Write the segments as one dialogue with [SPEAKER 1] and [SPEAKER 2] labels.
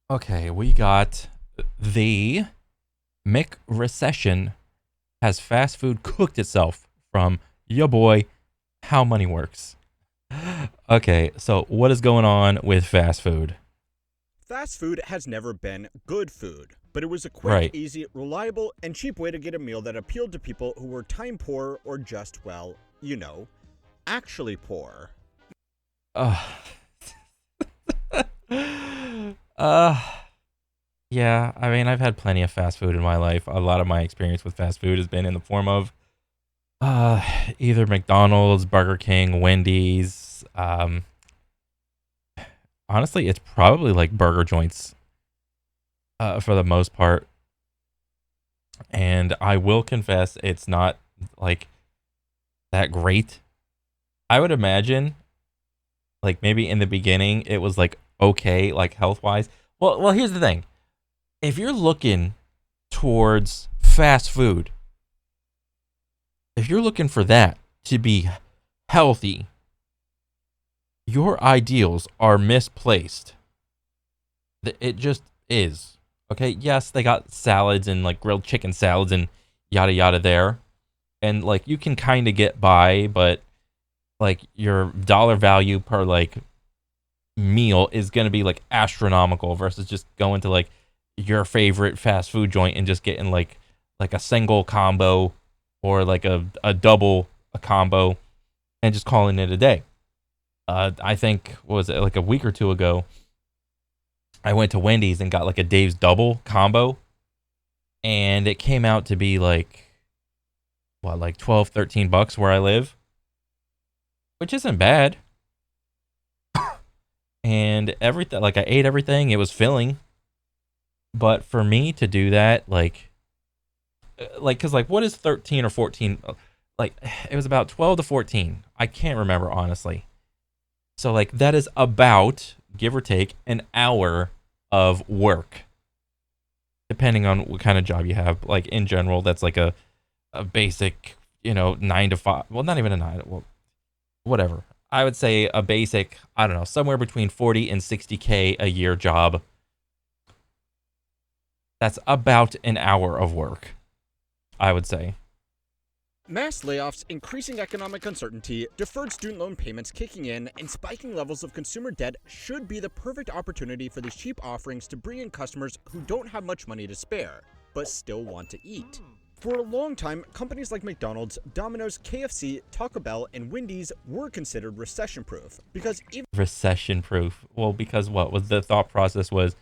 [SPEAKER 1] Okay, we got the McRecession. Has fast food cooked itself from your boy How Money Works? Okay, so what is going on with fast food?
[SPEAKER 2] Fast food has never been good food, but it was a quick,
[SPEAKER 1] Right.
[SPEAKER 2] easy, reliable, and cheap way to get a meal that appealed to people who were time poor or just, well, actually poor.
[SPEAKER 1] Uh, uh, yeah, I mean, I've had plenty of fast food in my life. A lot of my experience with fast food has been in the form of uh, either McDonald's, Burger King, Wendy's. Honestly, it's probably like burger joints for the most part. And I will confess, it's not like that great. I would imagine, like maybe in the beginning, it was like okay, like health wise. Well, here's the thing: if you're looking towards fast food, if you're looking for that to be healthy, your ideals are misplaced. It just is. Okay, yes, they got salads and like grilled chicken salads and yada yada there. And like you can kind of get by, but like your dollar value per like meal is going to be like astronomical versus just going to like your favorite fast food joint and just getting like a single combo or like a double a combo and just calling it a day. I think what was it like a week or two ago I went to Wendy's and got like a Dave's double combo and it came out to be like what like 12 13 bucks where I live, which isn't bad. And everything like I ate everything, it was filling. But for me to do that like cuz like what is 13 or 14 like it was about 12 to 14. I can't remember honestly. So like that is about give or take an hour of work depending on what kind of job you have. Like in general that's like a basic, 9 to 5. Well, not even a 9. Well, whatever. I would say a basic, I don't know, somewhere between 40 and 60K a year job. That's about an hour of work, I would say.
[SPEAKER 2] Mass layoffs, increasing economic uncertainty, deferred student loan payments kicking in, and spiking levels of consumer debt should be the perfect opportunity for these cheap offerings to bring in customers who don't have much money to spare, but still want to eat. For a long time, companies like McDonald's, Domino's, KFC, Taco Bell, and Wendy's were considered recession proof because even
[SPEAKER 1] Recession proof. Well, because what was the thought process was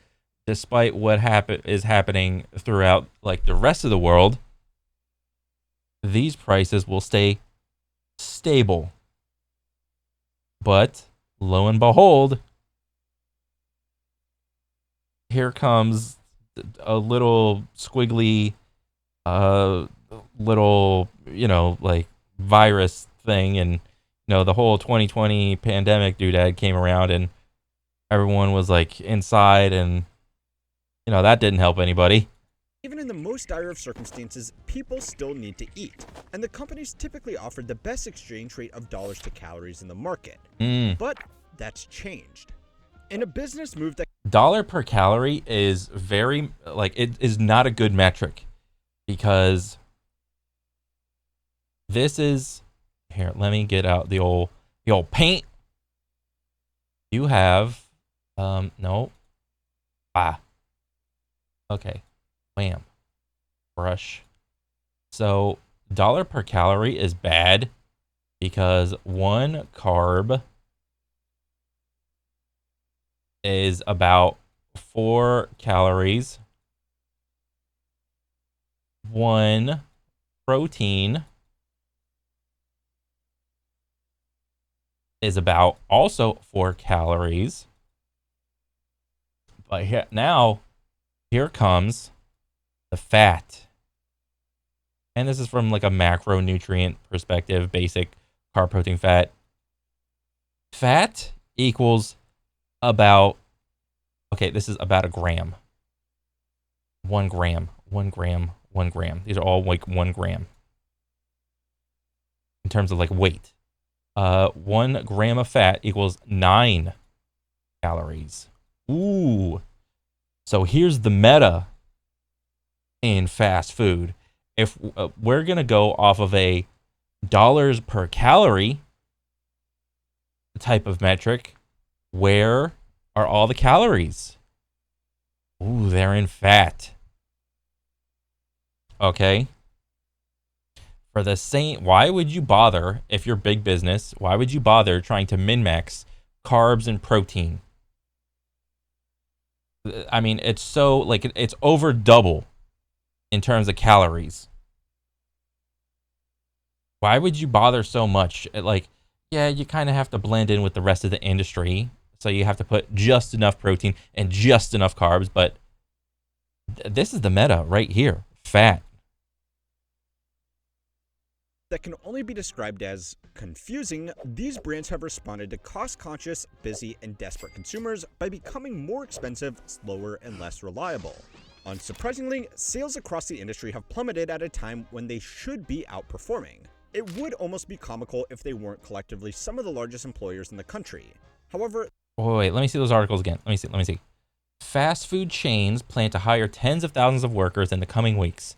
[SPEAKER 1] despite what is happening throughout like the rest of the world, these prices will stay stable. But lo and behold, here comes a little squiggly uh little, like virus thing and the whole 2020 pandemic doodad came around and everyone was like inside and that didn't help anybody.
[SPEAKER 2] Even in the most dire of circumstances, people still need to eat, and the companies typically offered the best exchange rate of dollars to calories in the market.
[SPEAKER 1] Mm.
[SPEAKER 2] But that's changed. In a business move that
[SPEAKER 1] Dollar per calorie is very like it is not a good metric because this is here, let me get out the old paint. You have no. Ah, okay. Wham. Brush. So dollar per calorie is bad because one carb is about 4 calories. One protein is about also 4 calories. But here comes the fat. And this is from like a macronutrient perspective, basic carb, protein, fat. Fat equals about, okay, this is about a gram. 1 gram, 1 gram, 1 gram. These are all like 1 gram in terms of like weight. 1 gram of fat equals 9 calories. Ooh. So here's the meta in fast food. If we're going to go off of a dollars per calorie type of metric, where are all the calories? Ooh, they're in fat. Okay. For the same, why would you bother, if you're big business, why would you bother trying to min-max carbs and protein? I mean, it's so, like, it's over double in terms of calories. Why would you bother so much? Like, yeah, you kind of have to blend in with the rest of the industry. So you have to put just enough protein and just enough carbs. But this is the meta right here. Fat.
[SPEAKER 2] That can only be described as confusing, these brands have responded to cost-conscious, busy, and desperate consumers by becoming more expensive, slower, and less reliable. Unsurprisingly, sales across the industry have plummeted at a time when they should be outperforming. It would almost be comical if they weren't collectively some of the largest employers in the country. However,
[SPEAKER 1] Wait, let me see those articles again. Let me see. Fast food chains plan to hire tens of thousands of workers in the coming weeks.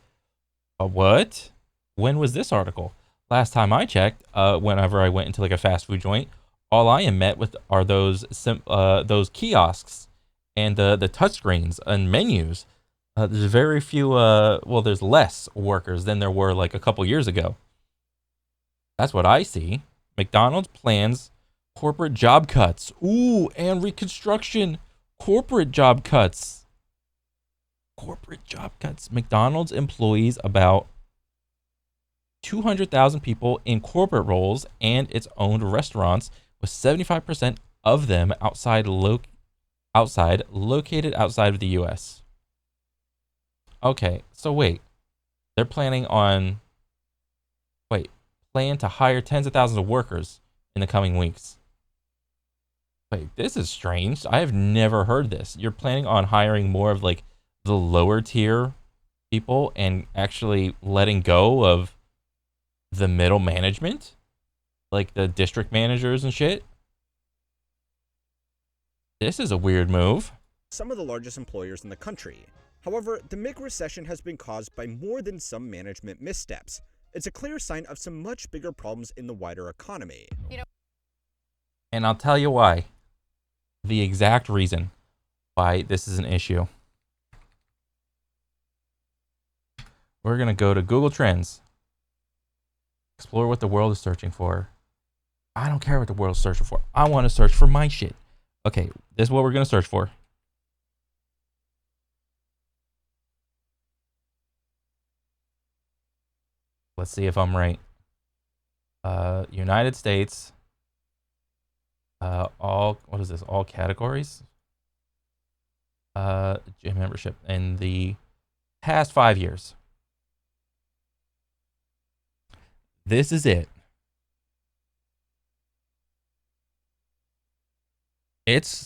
[SPEAKER 1] What? When was this article? Last time I checked, whenever I went into like a fast food joint, all I am met with are those kiosks and the touchscreens and menus. There's very few. There's less workers than there were like a couple years ago. That's what I see. McDonald's plans corporate job cuts. Ooh, and reconstruction. Corporate job cuts. Corporate job cuts. McDonald's employs about 200,000 people in corporate roles and its owned restaurants, with 75% of them located outside of the U.S. Okay, so wait. They're plan to hire tens of thousands of workers in the coming weeks. Wait, this is strange. I have never heard this. You're planning on hiring more of like the lower tier people and actually letting go of the middle management? Like the district managers and shit? This is a weird move.
[SPEAKER 2] Some of the largest employers in the country. However, the McRecession has been caused by more than some management missteps. It's a clear sign of some much bigger problems in the wider economy.
[SPEAKER 1] And I'll tell you why. The exact reason why this is an issue. We're going to go to Google Trends. Explore what the world is searching for. I don't care what the world is searching for. I want to search for my shit. Okay, this is what we're going to search for. Let's see if I'm right. United States. What is this? All categories? Gym membership in the past 5 years. This is it.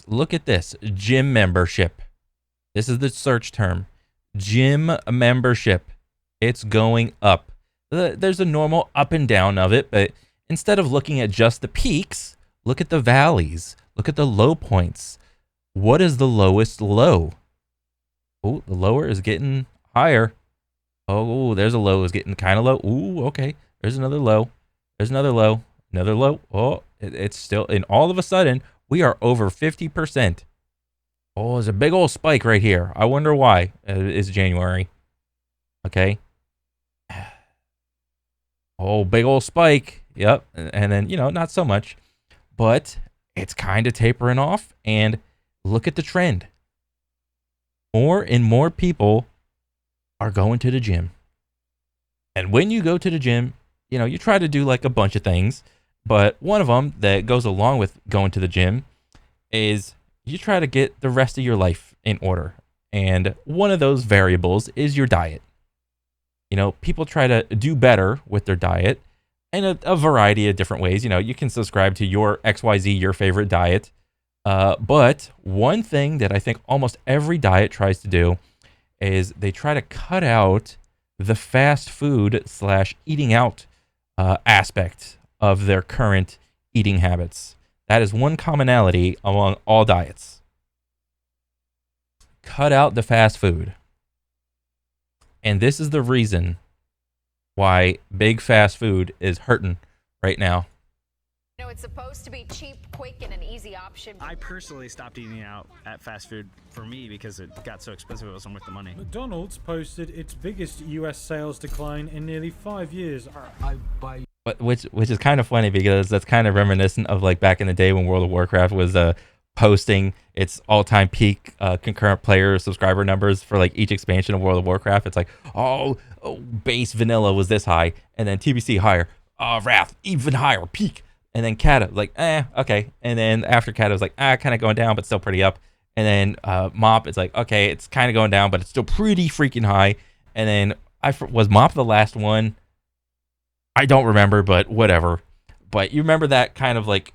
[SPEAKER 1] Look at this. Gym membership. This is the search term. Gym membership. It's going up. There's a normal up and down of it, but instead of looking at just the peaks, look at the valleys. Look at the low points. What is the lowest low? Oh, the lower is getting higher. Oh, there's a low is getting kind of low. Ooh, okay. There's another low. There's another low. Another low. Oh, it's still, and all of a sudden, we are over 50%. Oh, there's a big old spike right here. I wonder why. It's January. Okay. Oh, big old spike. Yep. And then, not so much. But it's kind of tapering off. And look at the trend. More and more people are going to the gym. And when you go to the gym, you try to do like a bunch of things. But one of them that goes along with going to the gym is you try to get the rest of your life in order. And one of those variables is your diet. People try to do better with their diet in a variety of different ways. You can subscribe to your XYZ, your favorite diet. But one thing that I think almost every diet tries to do is they try to cut out the fast food / eating out aspect of their current eating habits. That is one commonality among all diets. cut out the fast food. And this is the reason why big fast food is hurting right now.
[SPEAKER 3] You know, it's supposed to be cheap, quick, and an easy option.
[SPEAKER 4] I personally stopped eating out at fast food for me because it got so expensive it wasn't worth the money.
[SPEAKER 5] McDonald's posted its biggest US sales decline in nearly 5 years.
[SPEAKER 1] But which is kind of funny because that's kind of reminiscent of like back in the day when World of Warcraft was posting its all-time peak concurrent player subscriber numbers for like each expansion of World of Warcraft. It's like, oh, base vanilla was this high, and then TBC higher, Wrath even higher, peak, and then Kata like, okay, and then after Kata was like, kind of going down but still pretty up, and then Mop, it's like, okay, it's kind of going down but it's still pretty freaking high, and then was Mop the last one? I don't remember, but whatever. But you remember that kind of like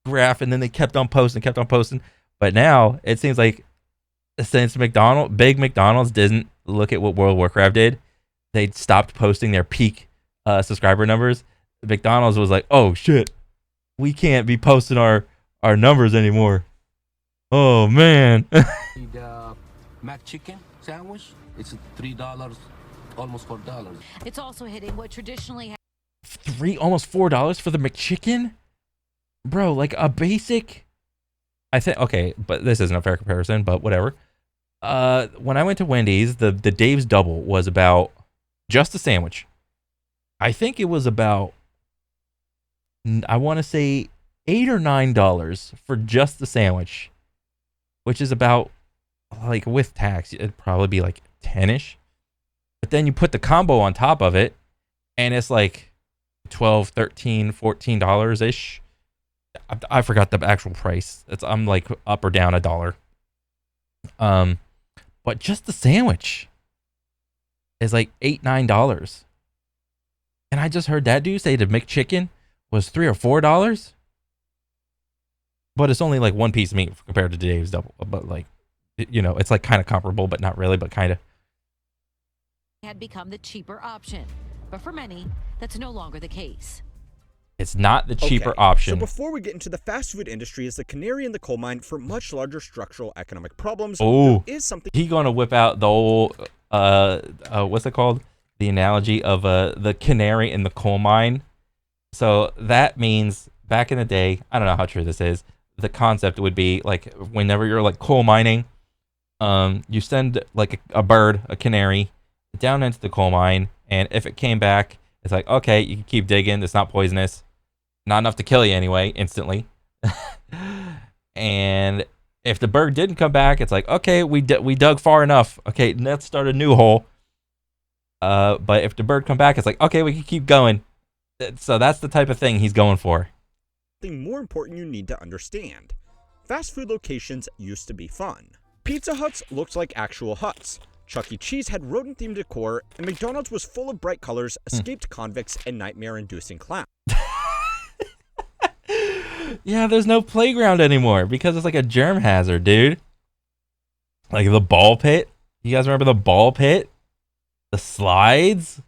[SPEAKER 1] graph, and then they kept on posting. But now it seems like since big McDonald's didn't look at what World of Warcraft did, they stopped posting their peak subscriber numbers. McDonald's was like, oh shit, we can't be posting our numbers anymore. Oh man.
[SPEAKER 6] The McChicken sandwich, it's $3, almost $4.
[SPEAKER 3] It's also hitting what traditionally
[SPEAKER 1] Almost $4 for the McChicken? Bro, like a basic, I think, okay, but this isn't a fair comparison, but whatever. When I went to Wendy's, the Dave's Double was about, just a sandwich, I think it was about, I want to say $8 or $9 for just the sandwich, which is about, like with tax, it'd probably be like 10-ish. But then you put the combo on top of it, and it's like $12, $13, $14-ish. I forgot the actual price. I'm like up or down $1. But just the sandwich is like $8, $9. And I just heard that dude say the McChicken was $3 or $4. But it's only like one piece of meat compared to Dave's Double. But like, you know, it's like kind of comparable, but not really, but kind of.
[SPEAKER 3] had become the cheaper option. But for many, that's no longer the case.
[SPEAKER 1] It's not the cheaper
[SPEAKER 2] Okay,
[SPEAKER 1] option.
[SPEAKER 2] So before we get into the fast food industry as the canary in the coal mine for much larger structural economic problems,
[SPEAKER 1] Oh,
[SPEAKER 2] there is something
[SPEAKER 1] he gonna whip out the old what's it called? The analogy of the canary in the coal mine. So that means back in the day, I don't know how true this is. The concept would be like whenever you're like coal mining, you send like a bird, a canary, down into the coal mine, and if it came back, it's like, okay, you can keep digging. It's not poisonous. Not enough to kill you anyway, instantly. And if the bird didn't come back, it's like, okay, we dug far enough. Okay, let's start a new hole. But if the bird come back, it's like, okay, we can keep going. So that's the type of thing he's going for.
[SPEAKER 2] something more important you need to understand. Fast food locations used to be fun. Pizza Huts looked like actual huts. Chuck E. Cheese had rodent-themed decor, and McDonald's was full of bright colors, escaped convicts, and nightmare-inducing clowns.
[SPEAKER 1] Yeah, there's no playground anymore because it's like a germ hazard, dude. Like the ball pit. You guys remember the ball pit? The slides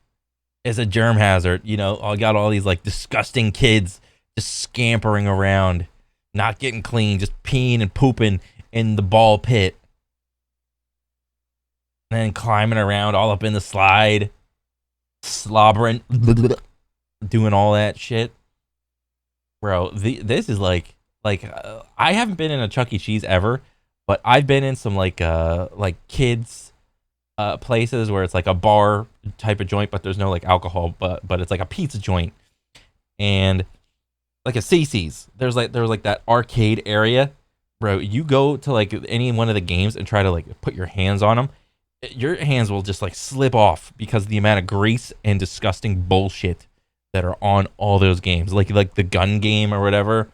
[SPEAKER 1] is a germ hazard. You know, I got all these like disgusting kids just scampering around, not getting clean, just peeing and pooping in the ball pit. And then climbing around all up in the slide, slobbering, doing all that shit. Bro, this is like I haven't been in a Chuck E. Cheese ever, but I've been in some like kids places where it's like a bar type of joint, but there's no like alcohol, but it's like a pizza joint, and like a CC's. There was like that arcade area, bro. You go to like any one of the games and try to like put your hands on them, your hands will just like slip off because of the amount of grease and disgusting bullshit that are on all those games, like the gun game or whatever,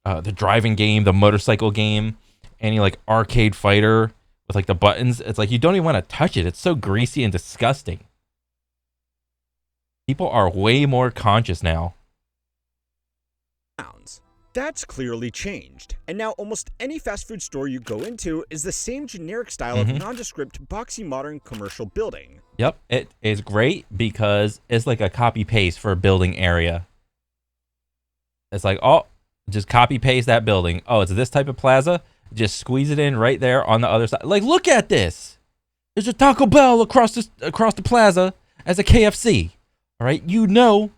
[SPEAKER 1] the driving game, the motorcycle game, any like arcade fighter with like the buttons. It's like you don't even want to touch it. It's so greasy and disgusting. People are way more conscious now.
[SPEAKER 2] That's clearly changed, and now almost any fast food store you go into is the same generic style of nondescript, boxy, modern commercial building.
[SPEAKER 1] Yep, it is great because it's like a copy paste for a building area. It's like, oh, just copy paste that building. Oh, it's this type of plaza. Just squeeze it in right there on the other side. Like, look at this. There's a Taco Bell across the plaza as a KFC. All right, you know,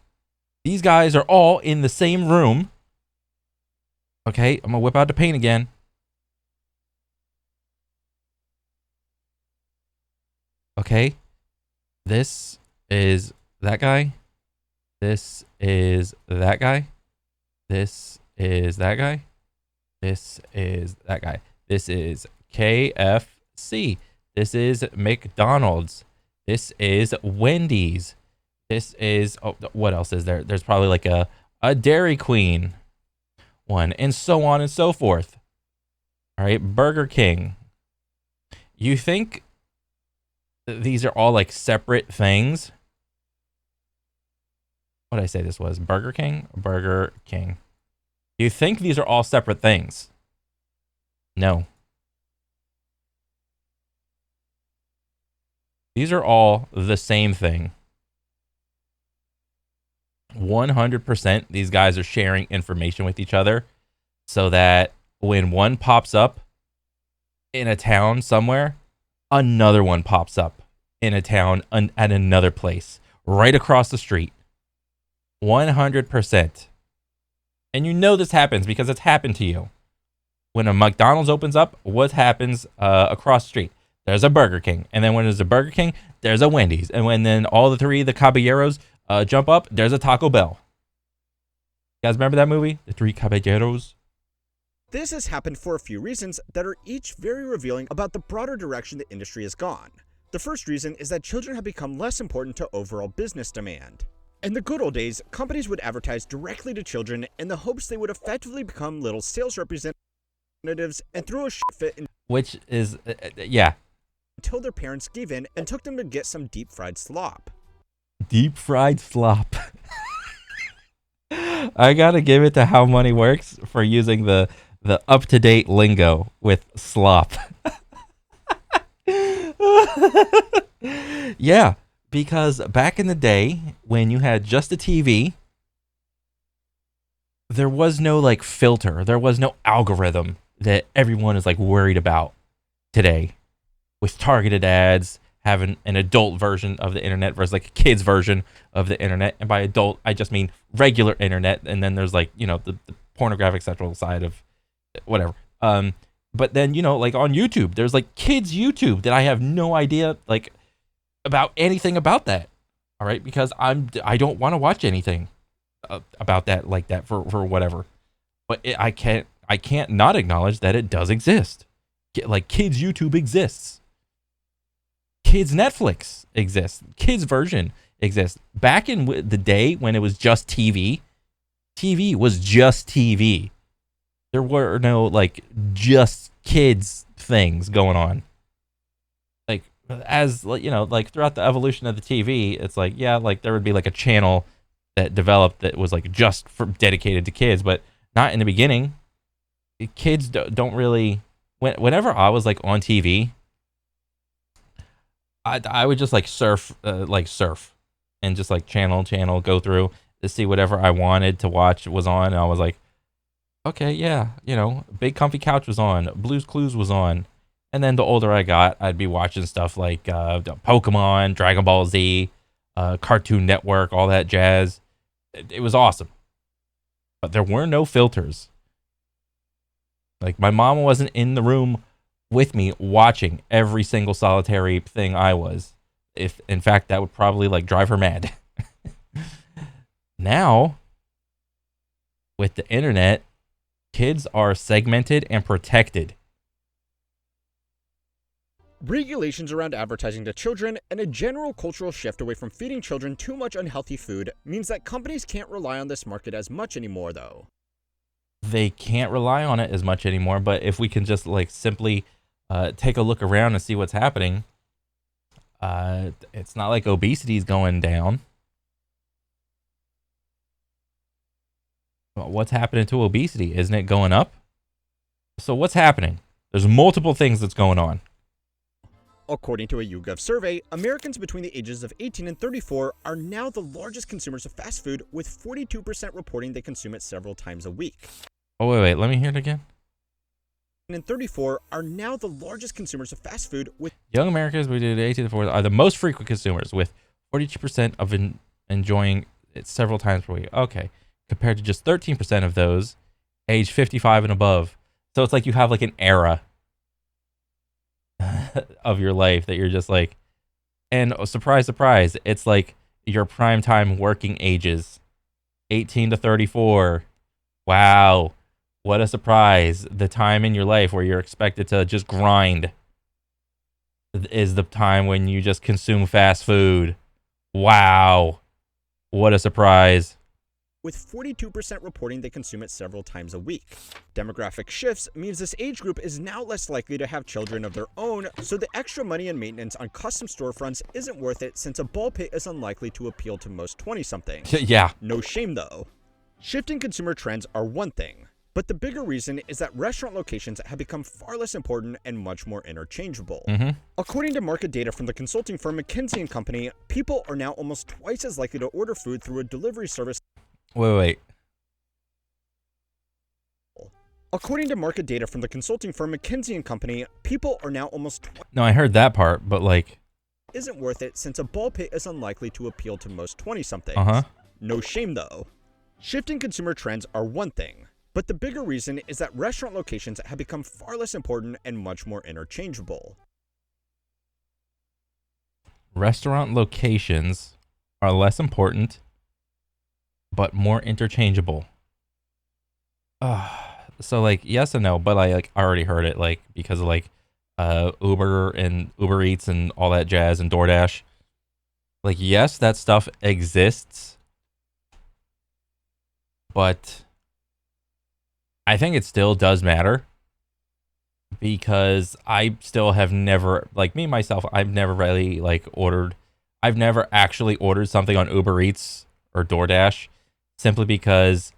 [SPEAKER 1] these guys are all in the same room. Okay, I'm gonna whip out the paint again. Okay, this is that guy. This is that guy. This is that guy. This is that guy. This is KFC. This is McDonald's. This is Wendy's. This is, oh, what else is there? There's probably like a Dairy Queen one, and so on and so forth. All right, Burger King. You think these are all like separate things? What did I say this was? Burger King? Burger King. You think these are all separate things? No. These are all the same thing. 100% these guys are sharing information with each other so that when one pops up in a town somewhere, another one pops up in a town at another place right across the street. 100%. And you know this happens because it's happened to you. When a McDonald's opens up, what happens across the street? There's a Burger King. And then when there's a Burger King, there's a Wendy's. And when then all the three, the Caballeros, jump up, there's a Taco Bell. You guys remember that movie? The Three Caballeros?
[SPEAKER 2] This has happened for a few reasons that are each very revealing about the broader direction the industry has gone. The first reason is that children have become less important to overall business demand. In the good old days, companies would advertise directly to children in the hopes they would effectively become little sales representatives and throw a shit fit in,
[SPEAKER 1] Which is, yeah.
[SPEAKER 2] until their parents gave in and took them to get some deep fried slop.
[SPEAKER 1] Deep fried slop. I gotta give it to How Money Works for using the up-to-date lingo with slop. Yeah, because back in the day when you had just a TV, there was no like filter, there was no algorithm that everyone is like worried about today with targeted ads, having an adult version of the internet versus like a kid's version of the internet. And by adult, I just mean regular internet. And then there's like, you know, the pornographic sexual side of whatever. But then, you know, like on YouTube, there's like kids YouTube that I have no idea like about anything about that. All right. Because I don't want to watch anything about that like that for whatever. But I can't not acknowledge that it does exist. Like kids YouTube exists. Kids Netflix exists. Kids version exists. Back in the day when it was just TV, TV was just TV. There were no like just kids things going on. Like as you know, like throughout the evolution of the TV, it's like yeah, like there would be like a channel that developed that was like just for dedicated to kids, but not in the beginning. Kids don't really. Whenever I was like on TV, I would just like surf and just like channel go through to see whatever I wanted to watch was on. And I was like, okay, yeah, you know, Big Comfy Couch was on, Blue's Clues was on. And then the older I got, I'd be watching stuff like Pokemon, Dragon Ball Z, Cartoon Network, all that jazz. It was awesome. But there were no filters. Like my mom wasn't in the room with me watching every single solitary thing I was. If in fact that would probably like drive her mad. Now with the internet, kids are segmented and protected.
[SPEAKER 2] Regulations around advertising to children and a general cultural shift away from feeding children too much unhealthy food means that companies can't rely on this market as much anymore though.
[SPEAKER 1] They can't rely on it as much anymore, but if we can just like simply take a look around and see what's happening, it's not like obesity is going down. What's happening to obesity? Isn't it going up? So what's happening? There's multiple things that's going on.
[SPEAKER 2] According to a YouGov survey, Americans between the ages of 18 and 34 are now the largest consumers of fast food, with 42% reporting they consume it several times a week.
[SPEAKER 1] Oh, wait, let me hear it again.
[SPEAKER 2] and 34 are now the largest consumers of fast food, with
[SPEAKER 1] Young Americans between 18 to 40 are the most frequent consumers, with 42% of enjoying it several times per week. Okay, compared to just 13% of those age 55 and above. So it's like you have like an era of your life that you're just like, and oh, surprise, surprise, it's like your prime time working ages, 18 to 34. Wow, what a surprise. The time in your life where you're expected to just grind is the time when you just consume fast food. Wow, what a surprise.
[SPEAKER 2] with 42% reporting they consume it several times a week. Demographic shifts means this age group is now less likely to have children of their own, so the extra money and maintenance on custom storefronts isn't worth it, since a ball pit is unlikely to appeal to most 20-somethings.
[SPEAKER 1] Yeah.
[SPEAKER 2] No shame though. Shifting consumer trends are one thing, but the bigger reason is that restaurant locations have become far less important and much more interchangeable. According to market data from the consulting firm McKinsey & Company, people are now almost twice as likely to order food through a delivery service.
[SPEAKER 1] Wait.
[SPEAKER 2] According to market data from the consulting firm McKinsey & Company, people are now almost
[SPEAKER 1] No, I heard that part, but like,
[SPEAKER 2] isn't worth it, since a ball pit is unlikely to appeal to most 20-somethings. No shame though. Shifting consumer trends are one thing, but the bigger reason is that restaurant locations have become far less important and much more interchangeable.
[SPEAKER 1] Restaurant locations are less important, but more interchangeable. So like, yes and no, but I like already heard it, like, because of like Uber and Uber Eats and all that jazz and DoorDash. Like, yes, that stuff exists, but I think it still does matter, because I still have never, like, me myself, I've never really like I've never actually ordered something on Uber Eats or DoorDash, simply because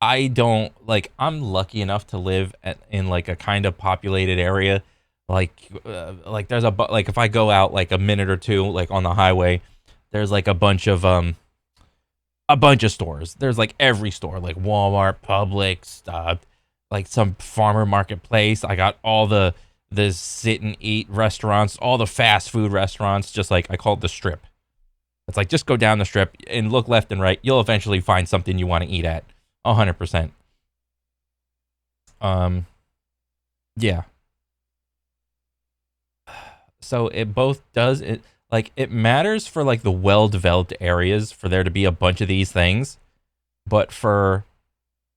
[SPEAKER 1] I don't, like, I'm lucky enough to live in like a kind of populated area. Like there's like if I go out like a minute or two, like on the highway, there's like a bunch of stores. There's like every store, like Walmart, Publix, like some farmer marketplace. I got all the sit and eat restaurants, all the fast food restaurants, just like I call it the strip. It's like, just go down the strip and look left and right. You'll eventually find something you want to eat at. 100%. Yeah. So it both does it, like, it matters for like the well-developed areas for there to be a bunch of these things, but for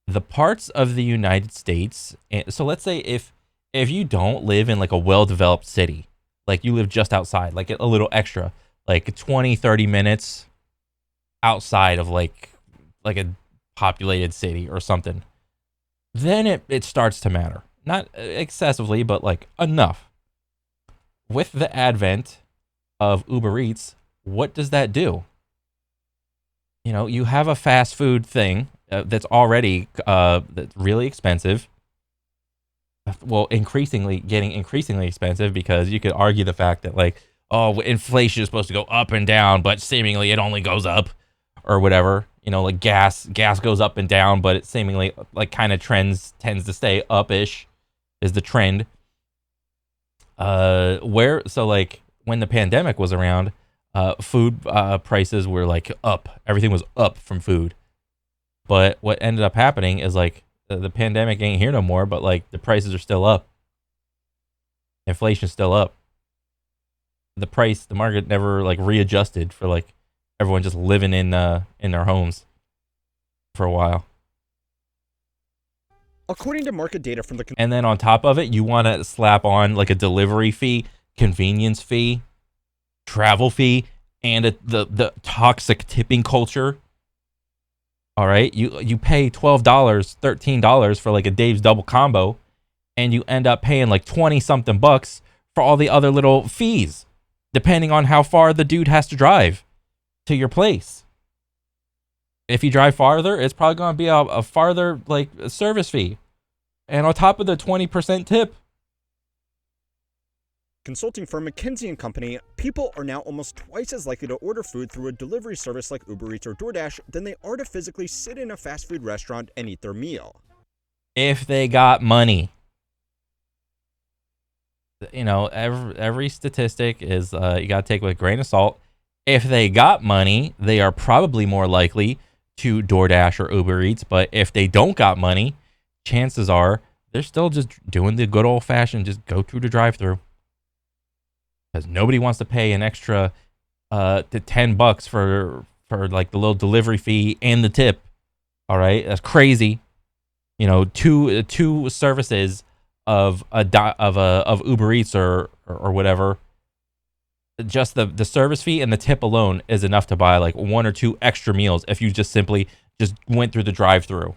[SPEAKER 1] the parts of the United States, so let's say if you don't live in like a well-developed city, like you live just outside, like a little extra, like 20-30 minutes outside of like a populated city or something, then it starts to matter. Not excessively, but like enough. With the advent of Uber Eats, what does that do? You know, you have a fast food thing that's already that's really expensive. Well, getting increasingly expensive, because you could argue the fact that like, oh, inflation is supposed to go up and down, but seemingly it only goes up, or whatever. You know, like gas goes up and down, but it seemingly like kind of tends to stay up-ish is the trend. So like when the pandemic was around, food prices were like up. Everything was up from food. But what ended up happening is like the pandemic ain't here no more, but like the prices are still up. Inflation's still up. The market never like readjusted for like everyone just living in their homes for a while.
[SPEAKER 2] According to market data from the
[SPEAKER 1] and then on top of it, you want to slap on like a delivery fee, convenience fee, travel fee, and the toxic tipping culture. All right, you pay $12, $13 for like a Dave's double combo, and you end up paying like 20-something bucks for all the other little fees, depending on how far the dude has to drive to your place. If you drive farther, it's probably going to be a farther like service fee, and on top of the 20% tip.
[SPEAKER 2] Consulting firm McKinsey & Company, people are now almost twice as likely to order food through a delivery service like Uber Eats or DoorDash than they are to physically sit in a fast food restaurant and eat their meal.
[SPEAKER 1] If they got money. You know, every statistic is you got to take with a grain of salt. If they got money, they are probably more likely to DoorDash or Uber Eats. But if they don't got money, chances are they're still just doing the good old fashioned, just go through the drive-through, because nobody wants to pay an extra to $10 for like the little delivery fee and the tip. All right, that's crazy. You know, two services of Uber Eats or whatever. Just the service fee and the tip alone is enough to buy like one or two extra meals if you just simply just went through the drive-through.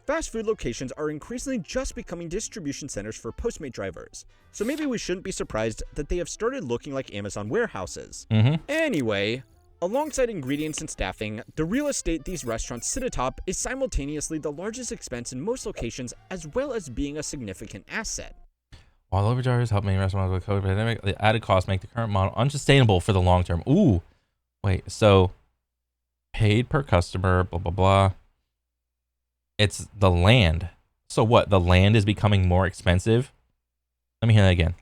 [SPEAKER 2] Fast food locations are increasingly just becoming distribution centers for Postmate drivers, so maybe we shouldn't be surprised that they have started looking like Amazon warehouses. Anyway, alongside ingredients and staffing, the real estate these restaurants sit atop is simultaneously the largest expense in most locations, as well as being a significant asset.
[SPEAKER 1] While Uber drivers help many restaurants with COVID pandemic, the added costs make the current model unsustainable for the long term. Ooh, wait, so paid per customer, blah, blah, blah. It's the land. So what? The land is becoming more expensive? Let me hear that again.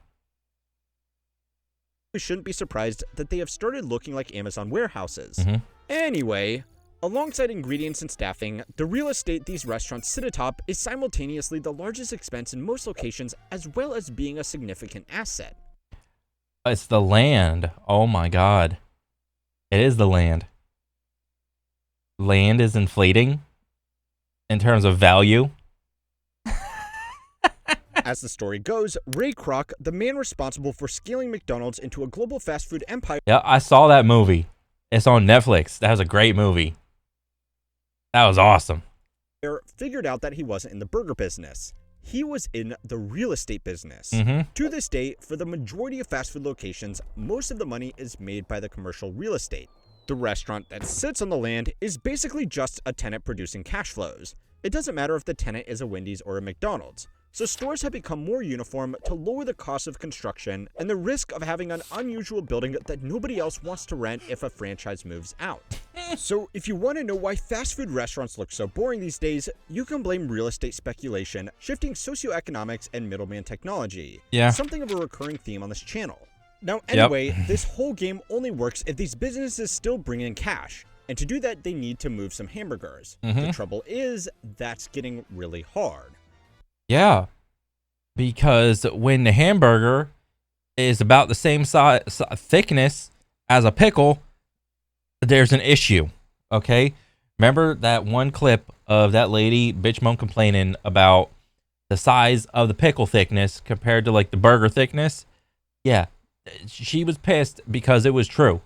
[SPEAKER 2] We shouldn't be surprised that they have started looking like Amazon warehouses. Anyway, alongside ingredients and staffing, the real estate these restaurants sit atop is simultaneously the largest expense in most locations, as well as being a significant asset.
[SPEAKER 1] It's the land. Oh my God. It is the land. Land is inflating in terms of value.
[SPEAKER 2] As the story goes, Ray Kroc, the man responsible for scaling McDonald's into a global fast food empire,
[SPEAKER 1] Yeah, I saw that movie. It's on Netflix. That was a great movie. That was awesome.
[SPEAKER 2] figured out that he wasn't in the burger business. He was in the real estate business. To this day, for the majority of fast food locations, most of the money is made by the commercial real estate. The restaurant that sits on the land is basically just a tenant producing cash flows. It doesn't matter if the tenant is a Wendy's or a McDonald's. So stores have become more uniform to lower the cost of construction and the risk of having an unusual building that nobody else wants to rent if a franchise moves out. So if you want to know why fast food restaurants look so boring these days, you can blame real estate speculation, shifting socioeconomics, and middleman technology.
[SPEAKER 1] Yeah.
[SPEAKER 2] Something of a recurring theme on this channel. Now anyway, this whole game only works if these businesses still bring in cash. And to do that, they need to move some hamburgers. The trouble is, that's getting really hard.
[SPEAKER 1] Yeah, because when the hamburger is about the same size, thickness as a pickle, there's an issue, okay? Remember that one clip of that lady bitch moan complaining about the size of the pickle thickness compared to like the burger thickness? Yeah, she was pissed because it was true.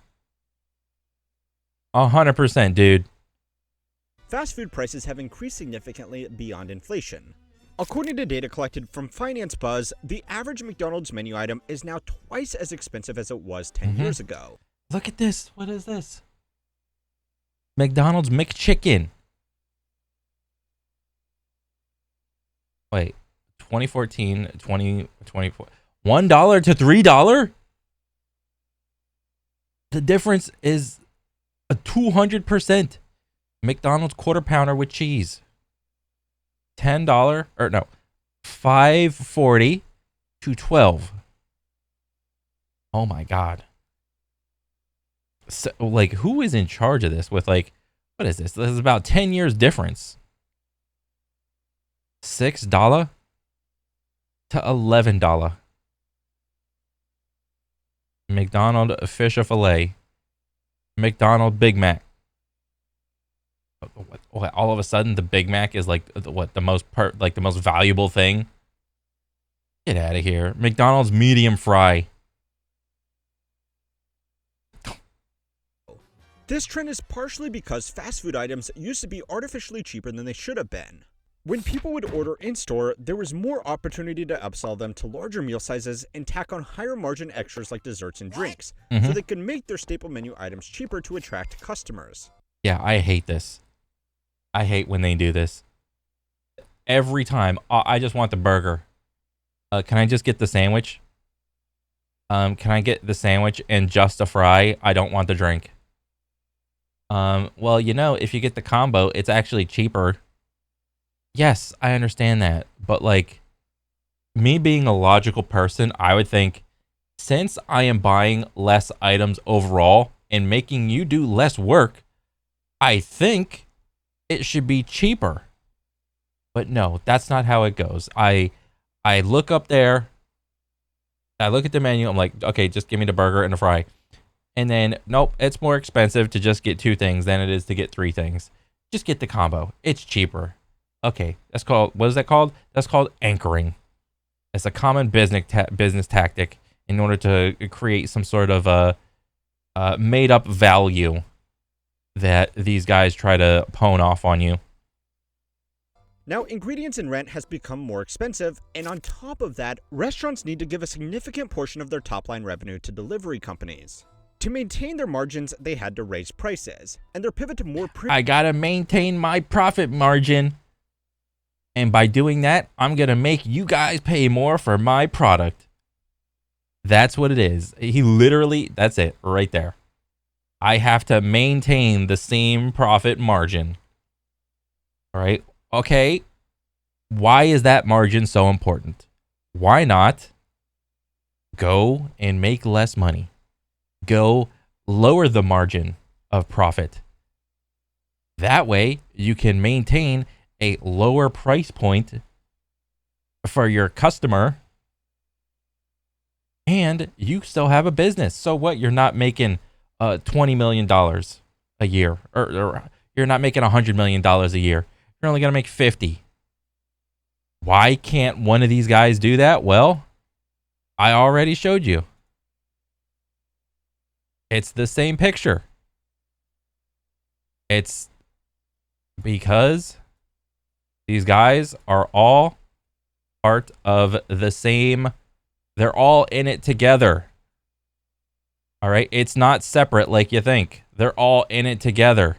[SPEAKER 1] 100%, dude.
[SPEAKER 2] Fast food prices have increased significantly beyond inflation. According to data collected from Finance Buzz, the average McDonald's menu item is now twice as expensive as it was 10 years ago.
[SPEAKER 1] Look at this. What is this? McDonald's McChicken. Wait, 2014, 2024. $1 to $3? The difference is a 200%. McDonald's quarter pounder with cheese. $10 or no, $5.40 to $12. Oh my God. So, like, who is in charge of this with, like, what is this? This is about 10 years difference. $6 to $11. McDonald fish fillet. McDonald Big Mac. What, all of a sudden the Big Mac is like the most valuable thing? Get out of here. McDonald's medium fry.
[SPEAKER 2] This trend is partially because fast food items used to be artificially cheaper than they should have been. When people would order in-store, there was more opportunity to upsell them to larger meal sizes and tack on higher margin extras like desserts and drinks, so they could make their staple menu items cheaper to attract customers.
[SPEAKER 1] Yeah, I hate this. I hate when they do this. Every time, I just want the burger. Can I just get the sandwich? Can I get the sandwich and just a fry? I don't want the drink. Well, you know, if you get the combo, it's actually cheaper. Yes, I understand that. But, like, me being a logical person, I would think, since I am buying less items overall and making you do less work, I think it should be cheaper. But no, that's not how it goes. I look up there, I look at the menu, I'm like, okay, just give me the burger and the fry. And then, nope, it's more expensive to just get 2 things than it is to get 3 things. Just get the combo. It's cheaper. Okay, that's called, what is that called? That's called anchoring. It's a common business tactic in order to create some sort of a made up value that these guys try to pawn off on you.
[SPEAKER 2] Now, ingredients and rent has become more expensive, and on top of that, restaurants need to give a significant portion of their top-line revenue to delivery companies. To maintain their margins, they had to raise prices, and their pivot to more
[SPEAKER 1] I gotta maintain my profit margin, and by doing that, I'm gonna make you guys pay more for my product. That's what it is. He literally, that's it, right there. I have to maintain the same profit margin. All right. Okay, why is that margin so important? Why not go and make less money? Go lower the margin of profit. That way, you can maintain a lower price point for your customer, and you still have a business. So what? You're not making $20 million a year, or you're not making $100 million a year. You're only going to make 50. Why can't one of these guys do that? Well, I already showed you. It's the same picture. It's because these guys are all part of the same, they're all in it together. All right? It's not separate like you think. They're all in it together.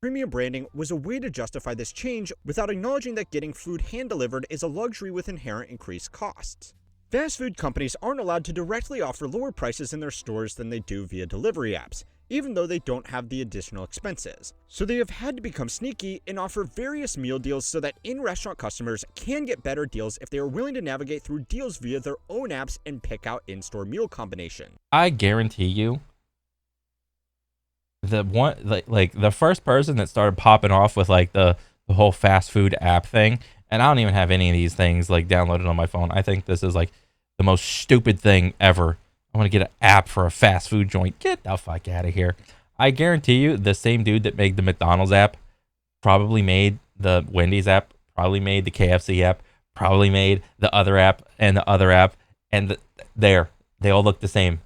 [SPEAKER 2] Premium branding was a way to justify this change without acknowledging that getting food hand-delivered is a luxury with inherent increased costs. Fast food companies aren't allowed to directly offer lower prices in their stores than they do via delivery apps, even though they don't have the additional expenses. So they have had to become sneaky and offer various meal deals so that in-restaurant customers can get better deals if they are willing to navigate through deals via their own apps and pick out in-store meal combination.
[SPEAKER 1] I guarantee you, the one like the first person that started popping off with like the whole fast food app thing, and I don't even have any of these things like downloaded on my phone. I think this is like the most stupid thing ever. I want to get an app for a fast food joint. Get the fuck out of here. I guarantee you the same dude that made the McDonald's app probably made the Wendy's app, probably made the KFC app, probably made the other app and the other app, and they all look the same.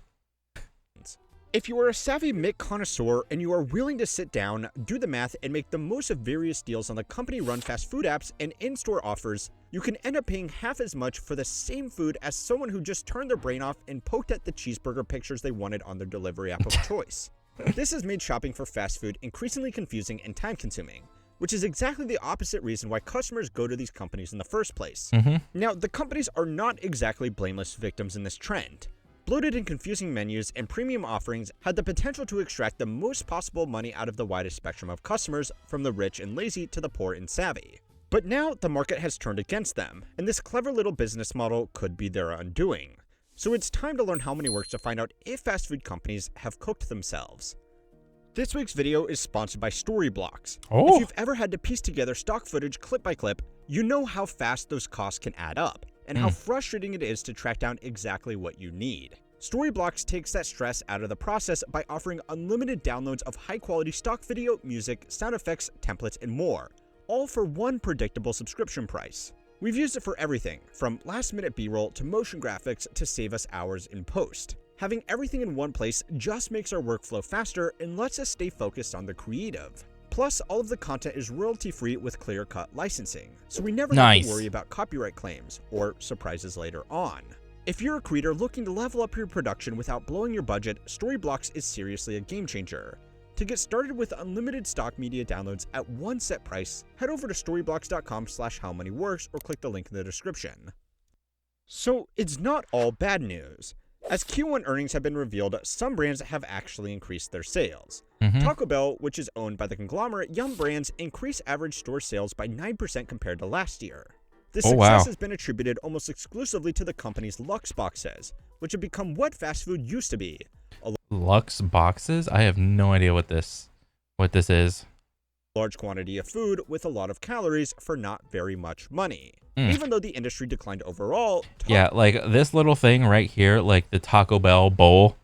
[SPEAKER 2] If you are a savvy Mick connoisseur and you are willing to sit down, do the math, and make the most of various deals on the company-run fast food apps and in-store offers, you can end up paying half as much for the same food as someone who just turned their brain off and poked at the cheeseburger pictures they wanted on their delivery app of choice. This has made shopping for fast food increasingly confusing and time-consuming, which is exactly the opposite reason why customers go to these companies in the first place. Now, the companies are not exactly blameless victims in this trend. Bloated and confusing menus and premium offerings had the potential to extract the most possible money out of the widest spectrum of customers, from the rich and lazy to the poor and savvy. But now the market has turned against them, and this clever little business model could be their undoing. So it's time to learn how many works to find out if fast food companies have cooked themselves. This week's video is sponsored by Storyblocks. If you've ever had to piece together stock footage clip by clip, you know how fast those costs can add up, and how frustrating it is to track down exactly what you need. Storyblocks takes that stress out of the process by offering unlimited downloads of high-quality stock video, music, sound effects, templates, and more, all for one predictable subscription price. We've used it for everything, from last-minute B-roll to motion graphics to save us hours in post. Having everything in one place just makes our workflow faster and lets us stay focused on the creative. Plus, all of the content is royalty-free with clear-cut licensing, so we never have to worry about copyright claims or surprises later on. If you're a creator looking to level up your production without blowing your budget, Storyblocks is seriously a game changer. To get started with unlimited stock media downloads at one set price, head over to storyblocks.com/howmanyworks or click the link in the description. So, it's not all bad news. As Q1 earnings have been revealed, some brands have actually increased their sales. Taco Bell, which is owned by the conglomerate Yum Brands, increased average store sales by 9% compared to last year. This
[SPEAKER 1] Oh,
[SPEAKER 2] success
[SPEAKER 1] wow.
[SPEAKER 2] has been attributed almost exclusively to the company's Lux boxes, which have become what fast food used to be.
[SPEAKER 1] Lux boxes? I have no idea what this is.
[SPEAKER 2] Large quantity of food with a lot of calories for not very much money.
[SPEAKER 1] Mm.
[SPEAKER 2] Even though the industry declined overall,
[SPEAKER 1] Yeah, like this little thing right here, like the Taco Bell bowl.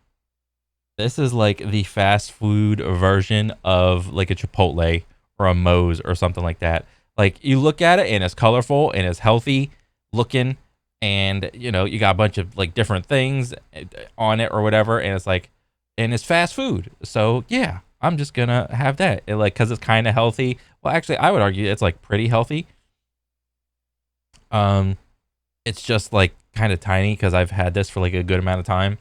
[SPEAKER 1] This is like the fast food version of like a Chipotle or a Moe's or something like that. Like you look at it and it's colorful and it's healthy looking, and you know, you got a bunch of like different things on it or whatever, and it's like, and it's fast food. So yeah, I'm just gonna have that. It, like, cause it's kind of healthy. Well, actually, I would argue it's like pretty healthy. It's just like kind of tiny because I've had this for like a good amount of time.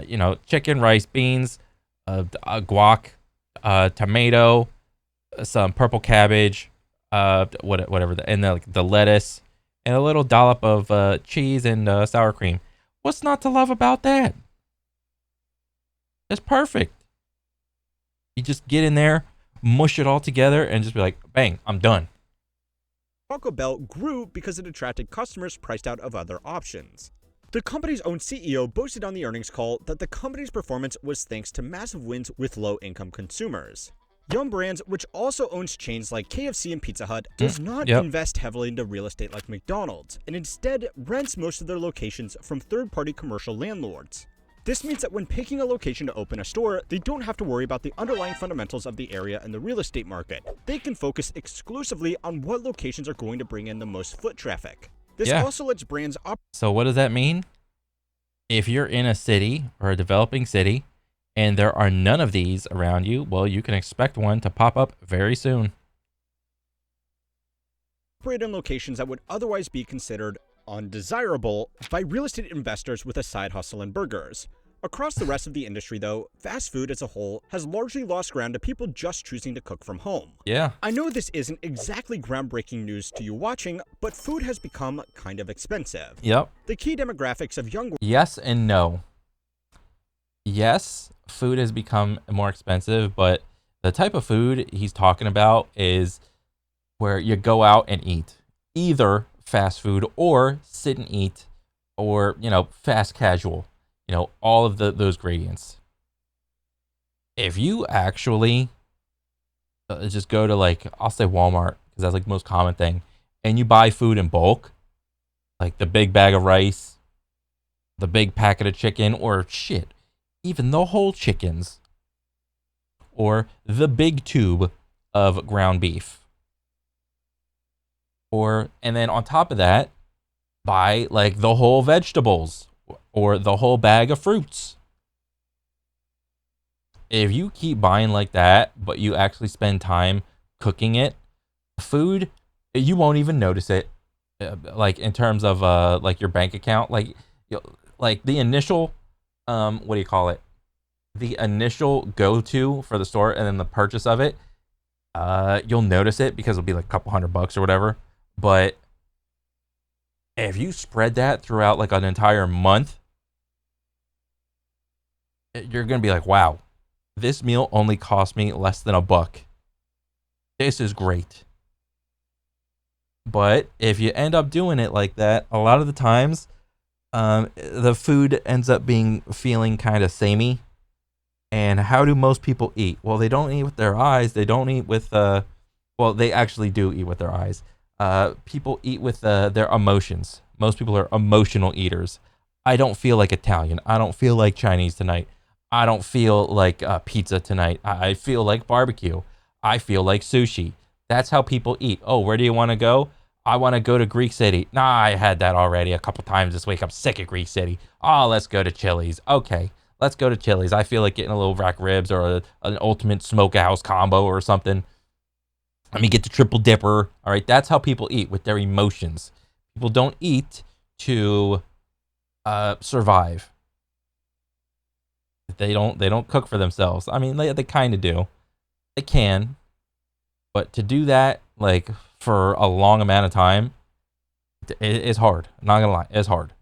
[SPEAKER 1] You know, chicken, rice, beans, guac, tomato, some purple cabbage, whatever, and the lettuce, and a little dollop of cheese and sour cream. What's not to love about that? It's perfect. You just get in there, mush it all together, and just be like, bang, I'm done.
[SPEAKER 2] Taco Bell grew because it attracted customers priced out of other options. The company's own CEO boasted on the earnings call that the company's performance was thanks to massive wins with low-income consumers. Yum Brands, which also owns chains like KFC and Pizza Hut, does not invest heavily into real estate like McDonald's, and instead rents most of their locations from third-party commercial landlords. This means that when picking a location to open a store, they don't have to worry about the underlying fundamentals of the area and the real estate market. They can focus exclusively on what locations are going to bring in the most foot traffic. This also lets brands
[SPEAKER 1] So what does that mean? If you're in a city or a developing city and there are none of these around you, well, you can expect one to pop up very soon.
[SPEAKER 2] operate in locations that would otherwise be considered undesirable by real estate investors with a side hustle in burgers. Across the rest of the industry, though, fast food as a whole has largely lost ground to people just choosing to cook from home.
[SPEAKER 1] Yeah.
[SPEAKER 2] I know this isn't exactly groundbreaking news to you watching, but food has become kind of expensive.
[SPEAKER 1] Yep.
[SPEAKER 2] The key demographics of young
[SPEAKER 1] Yes and no. Yes, food has become more expensive, but the type of food he's talking about is where you go out and eat. Either fast food or sit and eat, or, you know, fast casual. You know, all of those gradients. If you actually just go to, like, I'll say Walmart, because that's like the most common thing, and you buy food in bulk, like the big bag of rice, the big packet of chicken, or shit, even the whole chickens, or the big tube of ground beef. And then on top of that, buy like the whole vegetables or the whole bag of fruits. If you keep buying like that, but you actually spend time cooking it, food, you won't even notice it. Like in terms of like your bank account, like the initial, what do you call it? The initial go-to for the store and then the purchase of it, you'll notice it because it'll be like a couple $100 or whatever. But if you spread that throughout like an entire month, you're going to be like, wow, this meal only cost me less than $1. This is great. But if you end up doing it like that, a lot of the times, the food ends up feeling kind of samey. And how do most people eat? Well, they don't eat with their eyes. They don't eat with, well, they actually do eat with their eyes. People eat with their emotions. Most people are emotional eaters. I don't feel like Italian. I don't feel like Chinese tonight. I don't feel like pizza tonight. I feel like barbecue. I feel like sushi. That's how people eat. Oh, where do you want to go? I want to go to Greek City. Nah, I had that already a couple times this week. I'm sick of Greek City. Oh, let's go to Chili's. Okay, let's go to Chili's. I feel like getting a little rack ribs or an ultimate smokehouse combo or something. Let me get the triple dipper. All right, that's how people eat, with their emotions. People don't eat to survive. They don't cook for themselves. I mean, they kind of do. They can, but to do that like for a long amount of time, it's hard. I'm not gonna lie, it's hard.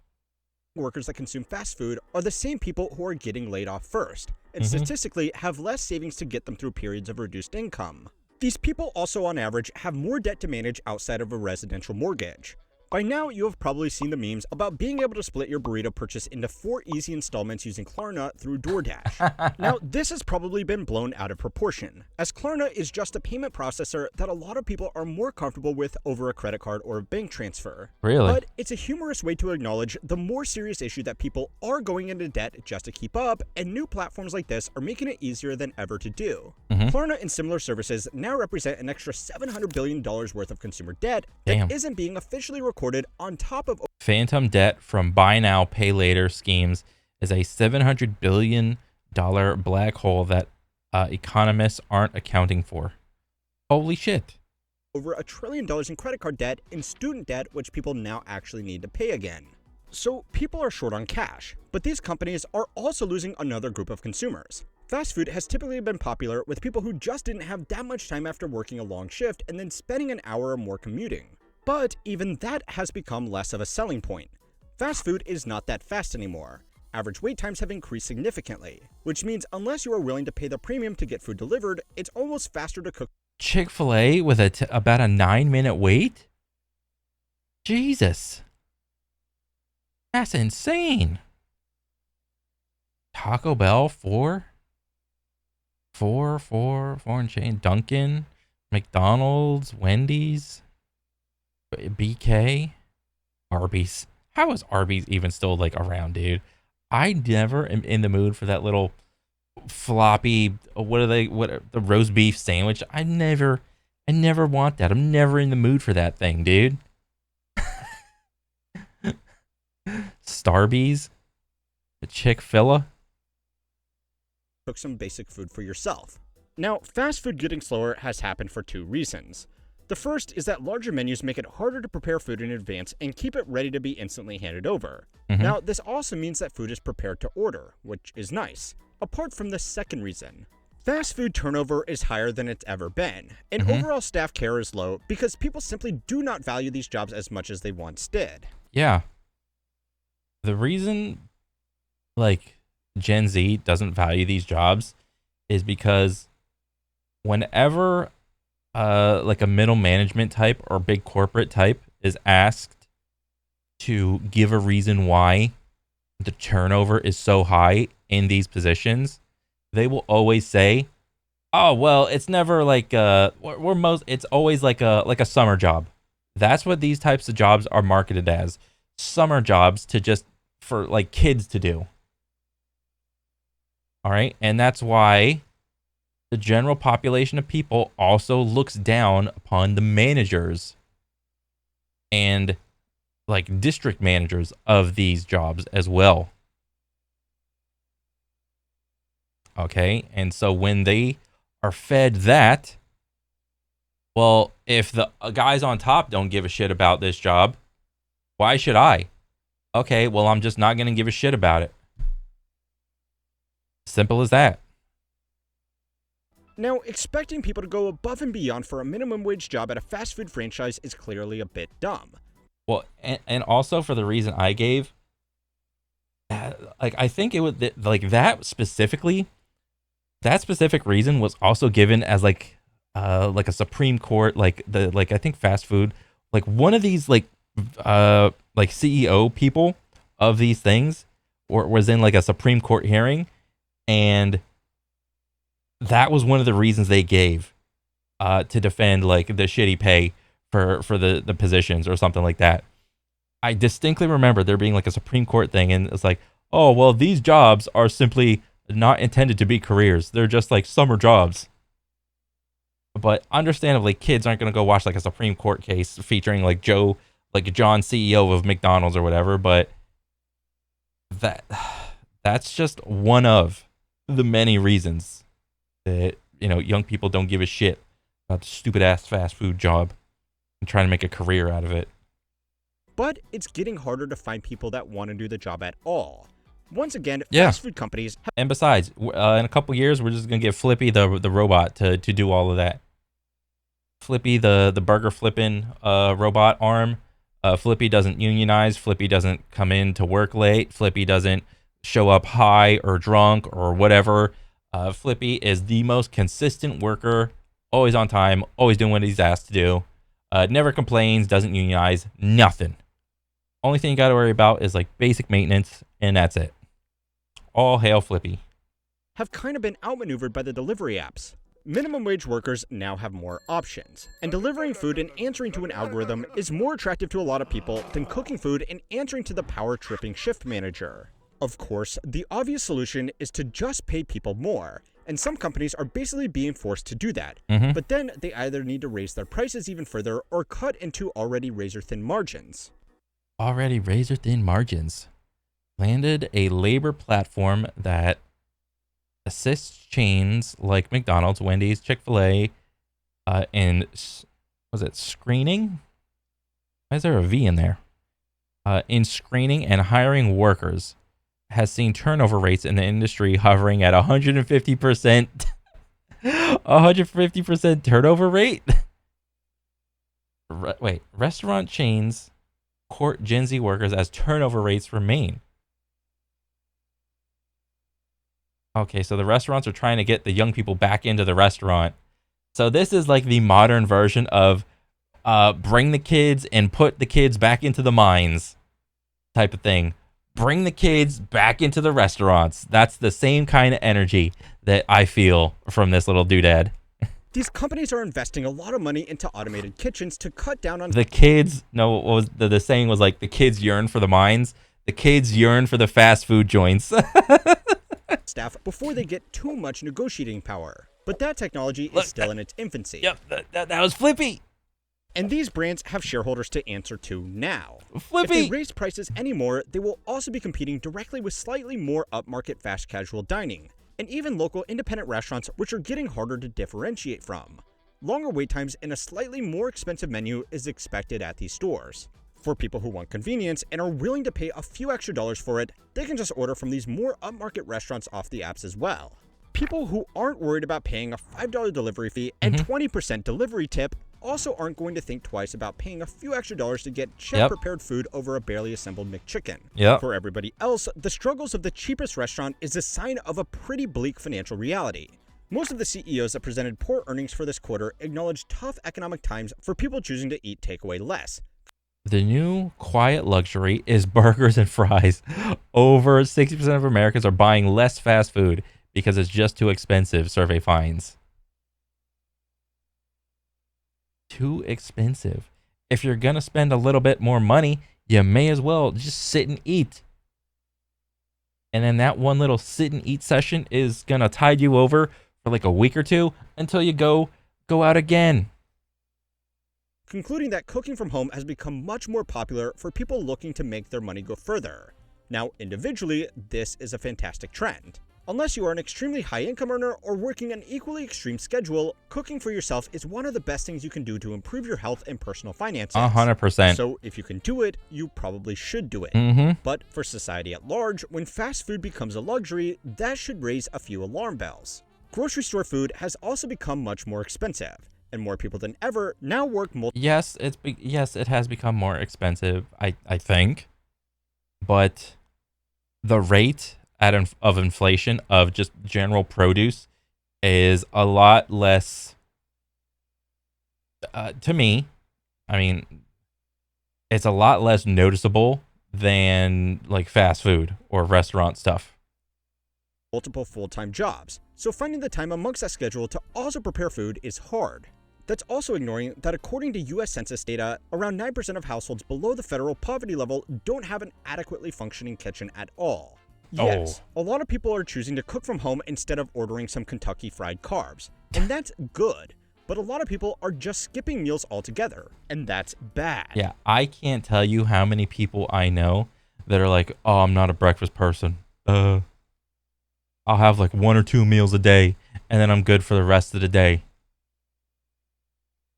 [SPEAKER 2] Workers that consume fast food are the same people who are getting laid off first, and statistically have less savings to get them through periods of reduced income. These people also on average have more debt to manage outside of a residential mortgage. By now, you have probably sseen the memes about being able to split your burrito purchase into 4 easy installments using Klarna through DoorDash. Now, this has probably been blown out of proportion, as Klarna is just a payment processor that a lot of people are more comfortable with over a credit card or a bank transfer.
[SPEAKER 1] Really?
[SPEAKER 2] But it's a humorous way to acknowledge the more serious issue that people are going into debt just to keep up, and new platforms like this are making it easier than ever to do. Klarna and similar services now represent an extra $700 billion worth of consumer debt that isn't being officially recorded on top of
[SPEAKER 1] phantom debt from buy now, pay later schemes is a $700 billion black hole that economists aren't accounting for. Holy shit.
[SPEAKER 2] over $1 trillion in credit card debt and student debt, which people now actually need to pay again. So people are short on cash, but these companies are also losing another group of consumers. Fast food has typically been popular with people who just didn't have that much time after working a long shift and then spending an hour or more commuting. But even that has become less of a selling point. Fast food is not that fast anymore. Average wait times have increased significantly, which means unless you are willing to pay the premium to get food delivered, it's almost faster to cook.
[SPEAKER 1] Chick-fil-A with about a 9-minute wait? Jesus. That's insane. Taco Bell, four and chain. Dunkin', McDonald's, Wendy's, BK, Arby's. How is Arby's even still like around, dude? I never am in the mood for that little floppy, the roast beef sandwich. I never want that. I'm never in the mood for that thing, dude. Starbucks, the Chick-fil-A.
[SPEAKER 2] Cook some basic food for yourself. Now, fast food getting slower has happened for two reasons. The first is that larger menus make it harder to prepare food in advance and keep it ready to be instantly handed over. Now, this also means that food is prepared to order, which is nice. Apart from the second reason, fast food turnover is higher than it's ever been, and overall staff care is low because people simply do not value these jobs as much as they once did.
[SPEAKER 1] Yeah. The reason, like, Gen Z doesn't value these jobs is because whenever like a middle management type or big corporate type is asked to give a reason why the turnover is so high in these positions, they will always say, "Oh, well, it's never like it's always like a summer job." That's what these types of jobs are marketed as. Summer jobs to just for like kids to do. All right? And that's why the general population of people also looks down upon the managers and like district managers of these jobs as well. Okay? And so when they are fed that, well, if the guys on top don't give a shit about this job, why should I? Okay, well, I'm just not going to give a shit about it. Simple as that.
[SPEAKER 2] Now, expecting people to go above and beyond for a minimum wage job at a fast food franchise is clearly a bit dumb.
[SPEAKER 1] Well, and also for the reason I gave, like I think it was like that specific reason was also given as like a Supreme Court, like I think fast food, like one of these like CEO people of these things was in like a Supreme Court hearing, and that was one of the reasons they gave to defend like the shitty pay for the positions or something like that. I distinctly remember there being like a Supreme Court thing, and it's like, oh, well, these jobs are simply not intended to be careers. They're just like summer jobs. But understandably, kids aren't going to go watch like a Supreme Court case featuring like John, CEO of McDonald's or whatever. But that's just one of the many reasons that, young people don't give a shit about the stupid ass fast food job and trying to make a career out of it.
[SPEAKER 2] But it's getting harder to find people that want to do the job at all. Once again, fast food companies
[SPEAKER 1] and besides, in a couple years, we're just going to give Flippy the robot to do all of that. Flippy, the burger flipping robot arm. Flippy doesn't unionize. Flippy doesn't come in to work late. Flippy doesn't show up high or drunk or whatever. Flippy is the most consistent worker, always on time, always doing what he's asked to do. Never complains, doesn't unionize, nothing. Only thing you got to worry about is like basic maintenance, and that's it. All hail Flippy.
[SPEAKER 2] Have kind of been outmaneuvered by the delivery apps. Minimum wage workers now have more options, and delivering food and answering to an algorithm is more attractive to a lot of people than cooking food and answering to the power-tripping shift manager. Of course, the obvious solution is to just pay people more, and some companies are basically being forced to do that, but then they either need to raise their prices even further or cut into already razor-thin margins.
[SPEAKER 1] Already razor-thin margins. Landed a labor platform that assists chains like McDonald's, Wendy's, Chick-fil-A, in, was it screening? Why is there a V in there? In screening and hiring workers, has seen turnover rates in the industry hovering at 150%. 150% turnover rate? Wait, restaurant chains court Gen Z workers as turnover rates remain. Okay, so the restaurants are trying to get the young people back into the restaurant. So this is like the modern version of bring the kids and put the kids back into the mines type of thing. Bring the kids back into the restaurants. That's the same kind of energy that I feel from this little doodad.
[SPEAKER 2] These companies are investing a lot of money into automated kitchens to cut down on
[SPEAKER 1] the kids. No, what was the saying was like the kids yearn for the mines. The kids yearn for the fast food joints.
[SPEAKER 2] staff before they get too much negotiating power. But that technology is still in its infancy.
[SPEAKER 1] Yep, that was Flippy.
[SPEAKER 2] And these brands have shareholders to answer to now.
[SPEAKER 1] Flippy.
[SPEAKER 2] If they raise prices anymore, they will also be competing directly with slightly more upmarket fast casual dining, and even local independent restaurants, which are getting harder to differentiate from. Longer wait times and a slightly more expensive menu is expected at these stores. For people who want convenience and are willing to pay a few extra dollars for it, they can just order from these more upmarket restaurants off the apps as well. People who aren't worried about paying a $5 delivery fee and 20% delivery tip also aren't going to think twice about paying a few extra dollars to get chef-prepared food over a barely assembled McChicken. For everybody else, the struggles of the cheapest restaurant is a sign of a pretty bleak financial reality. Most of the CEOs that presented poor earnings for this quarter acknowledged tough economic times for people choosing to eat takeaway less.
[SPEAKER 1] The new quiet luxury is burgers and fries. Over 60% of Americans are buying less fast food because it's just too expensive, survey finds. Too expensive. If you're going to spend a little bit more money, you may as well just sit and eat. And then that one little sit and eat session is going to tide you over for like a week or two until you go out again.
[SPEAKER 2] Concluding that cooking from home has become much more popular for people looking to make their money go further. Now, individually, this is a fantastic trend. Unless you are an extremely high-income earner or working an equally extreme schedule, cooking for yourself is one of the best things you can do to improve your health and personal finances.
[SPEAKER 1] 100%.
[SPEAKER 2] So if you can do it, you probably should do it. But for society at large, when fast food becomes a luxury, that should raise a few alarm bells. Grocery store food has also become much more expensive, and more people than ever now work multiple.
[SPEAKER 1] Yes, it has become more expensive, I think. But the rate of inflation of just general produce is a lot less, to me, I mean, it's a lot less noticeable than like fast food or restaurant stuff.
[SPEAKER 2] Multiple full-time jobs, so finding the time amongst that schedule to also prepare food is hard. That's also ignoring that according to US Census data, around 9% of households below the federal poverty level don't have an adequately functioning kitchen at all. Yes, a lot of people are choosing to cook from home instead of ordering some Kentucky Fried Carbs, and that's good. But a lot of people are just skipping meals altogether, and that's bad.
[SPEAKER 1] Yeah, I can't tell you how many people I know that are like, oh, I'm not a breakfast person. I'll have like 1 or 2 meals a day, and then I'm good for the rest of the day.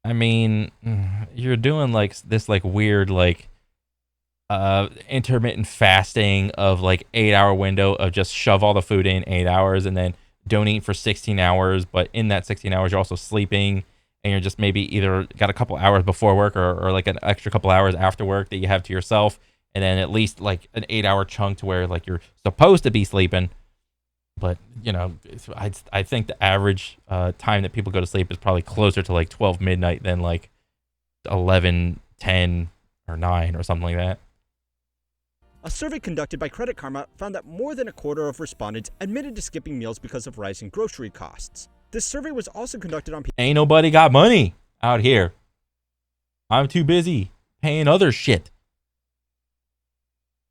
[SPEAKER 1] I mean, you're doing like this like weird like intermittent fasting of like 8-hour window of just shove all the food in 8 hours and then don't eat for 16 hours. But in that 16 hours, you're also sleeping and you're just maybe either got a couple hours before work or like an extra couple hours after work that you have to yourself. And then at least like an 8-hour chunk to where like you're supposed to be sleeping. But, you know, I think the average time that people go to sleep is probably closer to like 12 midnight than like 11, 10, or 9 or something like that.
[SPEAKER 2] A survey conducted by Credit Karma found that more than a quarter of respondents admitted to skipping meals because of rising grocery costs. This survey was also conducted on
[SPEAKER 1] Ain't nobody got money out here. I'm too busy paying other shit.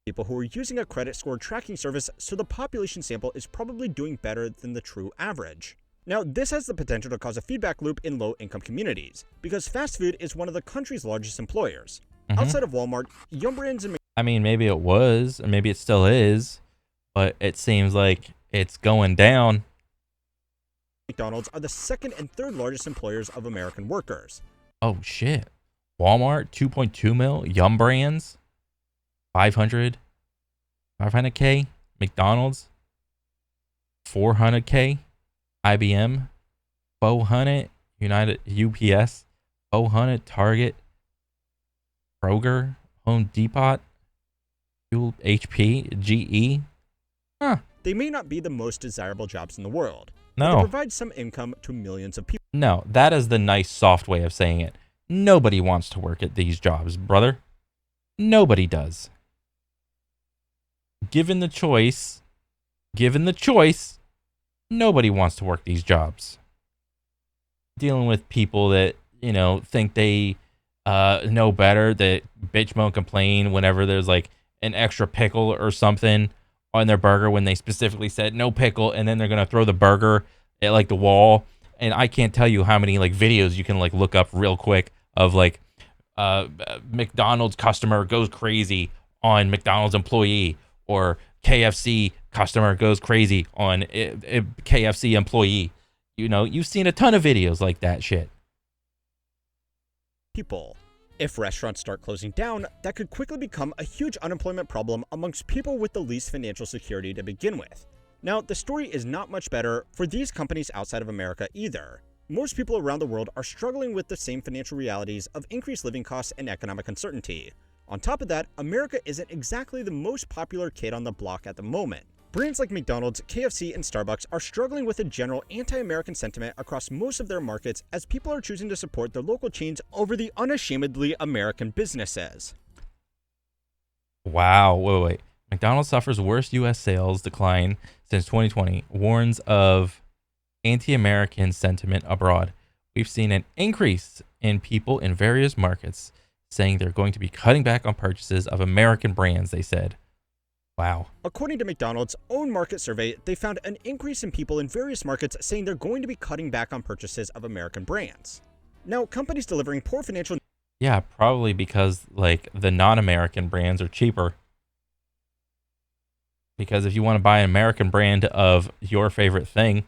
[SPEAKER 2] people who are using a credit score tracking service, so the population sample is probably doing better than the true average. Now, this has the potential to cause a feedback loop in low-income communities, because fast food is one of the country's largest employers. Outside of Walmart, Yum Brands and
[SPEAKER 1] I mean, maybe it was, and maybe it still is, but it seems like it's going down.
[SPEAKER 2] McDonald's are the second and third largest employers of American workers.
[SPEAKER 1] Oh, shit. Walmart, 2.2 mil. Yum Brands, 500K. McDonald's, 400K. IBM, 400. United UPS, 400. Target, Kroger, Home Depot, Fuel, HP, GE. Huh.
[SPEAKER 2] They may not be the most desirable jobs in the world,
[SPEAKER 1] No.
[SPEAKER 2] but they provide some income to millions of people.
[SPEAKER 1] No, that is the nice soft way of saying it. Nobody wants to work at these jobs, brother. Nobody does. Given the choice, nobody wants to work these jobs. Dealing with people that, think they know better, that bitch moan complain whenever there's like an extra pickle or something on their burger when they specifically said no pickle, and then they're going to throw the burger at like the wall. And I can't tell you how many like videos you can like look up real quick of like McDonald's customer goes crazy on McDonald's employee, or KFC customer goes crazy on a KFC employee. You've seen a ton of videos like that shit.
[SPEAKER 2] People. If restaurants start closing down, that could quickly become a huge unemployment problem amongst people with the least financial security to begin with. Now, the story is not much better for these companies outside of America either. Most people around the world are struggling with the same financial realities of increased living costs and economic uncertainty. On top of that, America isn't exactly the most popular kid on the block at the moment. Brands like McDonald's, KFC, and Starbucks are struggling with a general anti-American sentiment across most of their markets, as people are choosing to support their local chains over the unashamedly American businesses.
[SPEAKER 1] Wow, wait. McDonald's suffers worst U.S. sales decline since 2020, warns of anti-American sentiment abroad. We've seen an increase in people in various markets saying they're going to be cutting back on purchases of American brands, they said. Wow.
[SPEAKER 2] According to McDonald's own market survey, they found an increase in people in various markets saying they're going to be cutting back on purchases of American brands. Now, companies delivering poor financial...
[SPEAKER 1] Yeah, probably because like the non-American brands are cheaper. Because if you want to buy an American brand of your favorite thing,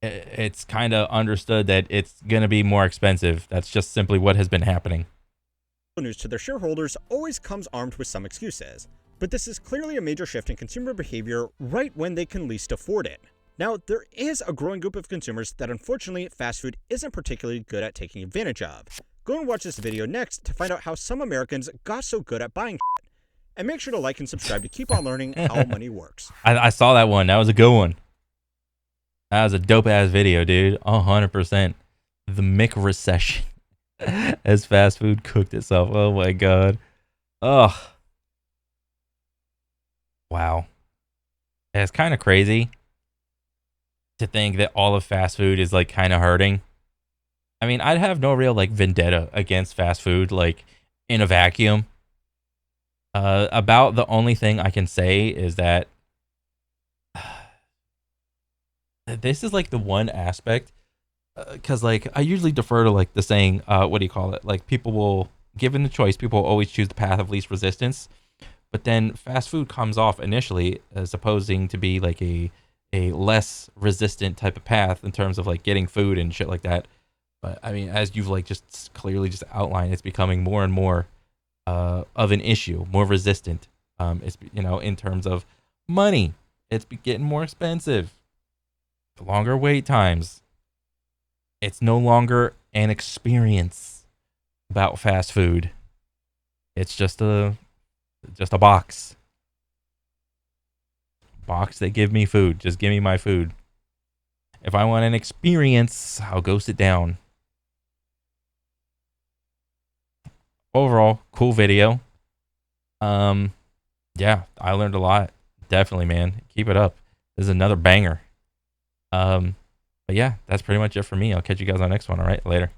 [SPEAKER 1] it's kind of understood that it's going to be more expensive. That's just simply what has been happening.
[SPEAKER 2] News to their shareholders always comes armed with some excuses. But this is clearly a major shift in consumer behavior right when they can least afford it. Now, there is a growing group of consumers that unfortunately fast food isn't particularly good at taking advantage of. Go and watch this video next to find out how some Americans got so good at buying shit. And make sure to like and subscribe to keep on learning how money works.
[SPEAKER 1] I saw that one. That was a good one. That was a dope-ass video, dude. 100%. The McRecession. As fast food cooked itself. Oh, my God. Ugh. Wow. It's kind of crazy to think that all of fast food is like kind of hurting. I mean, I'd have no real like vendetta against fast food like in a vacuum. About the only thing I can say is that this is like the one aspect, because like I usually defer to like the saying, what do you call it? Like people will, given the choice, people will always choose the path of least resistance. But then fast food comes off initially as supposing to be like a less resistant type of path in terms of like getting food and shit like that. But I mean, as you've like just clearly just outlined, it's becoming more and more of an issue, more resistant. It's, in terms of money, it's getting more expensive. The longer wait times. It's no longer an experience about fast food. It's just a box. They give me food. Just give me my food. If I want an experience, I'll go sit down. Overall, cool video. Yeah, Yeah, I learned a lot. Definitely, man. Keep it up. This is another banger. But yeah, that's pretty much it for me. I'll catch you guys on the next one. All right, later.